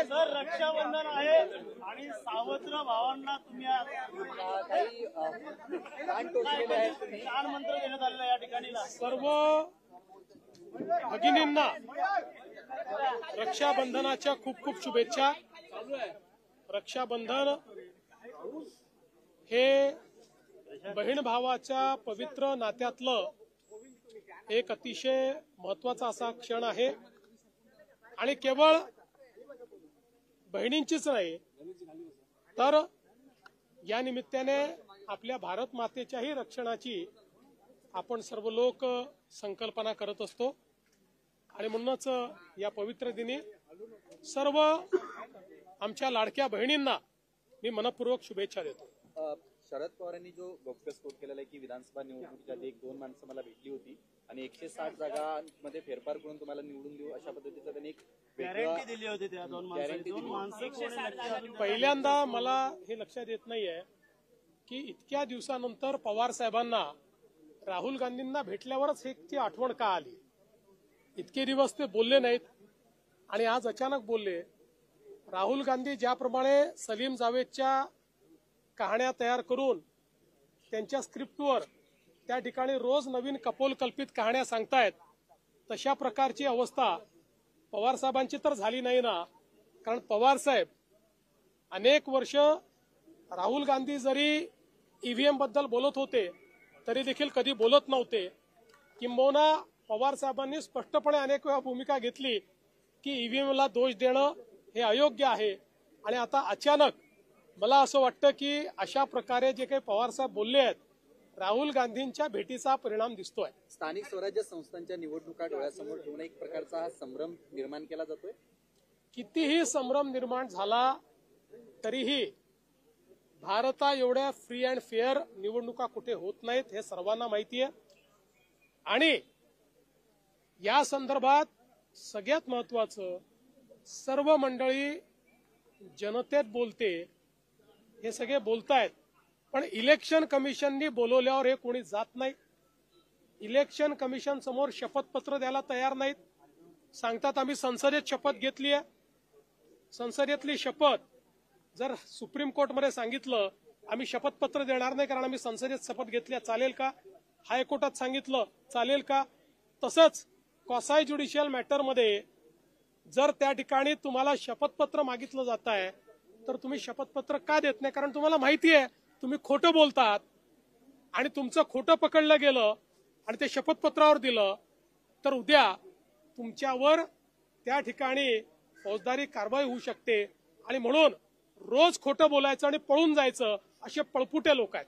Sir Rakshabandhan आहे आणि सावत्र भावांना तुम्ही कान मंत्र देण्यात आलेला या ठिकाणी सर्व भगिनींना रक्षाबंधनाच्या खूप खूप शुभेच्छा। रक्षाबंधन हे बहीण भावाच्या पवित्र नात्यातलं एक अतिशय महत्वाचा असा क्षण आहे आणि केवळ बहिणींचीच नाही तर या निमित्ताने आपल्या भारत मातेच्याही रक्षणाची आपण सर्व लोक संकल्पना करत असतो आणि म्हणूनच या पवित्र दिनी सर्व आमच्या लाडक्या बहिणींना मी मनपूर्वक शुभेच्छा देतो। शरद पवारांनी जो गौप्यस्फोट केलेला आहे की विधानसभा निवडणुकीच्या आधी 1-2 माणसं मला भेटली होती आणि 160 जागांमध्ये फेरफार करून तुम्हाला निवडून देऊ अशा पद्धतीचा त्यांनी एक गॅरंटी दिली होती त्या दोन माणसं। पहिल्यांदा मला हे लक्षात येत नाहीये की इतक्या दिवसानंतर पवार साहेबांना राहुल गांधींना भेटल्यावरच ती आठवण का आली। इतके दिवस ते बोलले नाहीत आणि आज अचानक बोलले। राहुल गांधी ज्याप्रमाणे सलीम जावेदच्या कहाण्या तयार करून त्यांच्या स्क्रिप्टवर त्या ठिकाणी रोज नवीन कपोलकल्पित कहाण्या सांगतायत तशा प्रकारची अवस्था पवार साहेबांची तर झाली नाही ना। कारण पवार साहेब अनेक वर्ष राहुल गांधी जरी ईव्हीएम बद्दल बोलत होते तरी देखील कधी बोलत नव्हते। किंबहुना पवार साहेबांनी स्पष्टपणे अनेक वेळा भूमिका घेतली की ईव्हीएमला दोष देणं हे अयोग्य आहे आणि आता अचानक मला असं वाटतं की अशा प्रकारे जे काही पवार साहेब बोलले आहेत राहुल गांधींच्या भेटीचा परिणाम दिसतोय। स्थानिक स्वराज्य संस्थांच्या निवडणुका डोळ्यासमोर ठेवून एक प्रकारचा हा संभ्रम निर्माण केला जातोय। कितीही संभ्रम निर्माण झाला तरीही भारता एवढ्या फ्री अँड फेअर निवडणुका कुठे होत नाहीत हे सर्वांना माहिती आहे आणि या संदर्भात सगळ्यात महत्वाचं सर्व मंडळी जनतेत बोलते हे सगळे बोलतायत पण इलेक्शन कमिशननी बोलवल्यावर हे कोणी जात नाही। इलेक्शन कमिशन समोर शपथपत्र द्यायला तयार नाहीत। सांगतात आम्ही संसदेत शपथ घेतली आहे। संसदेतली शपथ जर सुप्रीम कोर्टमध्ये सांगितलं आम्ही शपथपत्र देणार नाही कारण आम्ही संसदेत शपथ घेतली चालेल का? हायकोर्टात सांगितलं चालेल का? तसंच क्वासाय ज्युडिशियल मॅटरमध्ये जर त्या ठिकाणी तुम्हाला शपथपत्र मागितलं जात आहे तर तुम्ही शपथपत्र का देत नाही? कारण तुम्हाला माहिती आहे तुम्ही खोटं बोलतात आणि तुमचं खोटं पकडलं गेलं आणि ते शपथपत्रावर दिलं तर उद्या तुमच्यावर त्या ठिकाणी फौजदारी कारवाई होऊ शकते आणि म्हणून रोज खोटं बोलायचं आणि पळून जायचं असे पळपुटे लोक आहेत।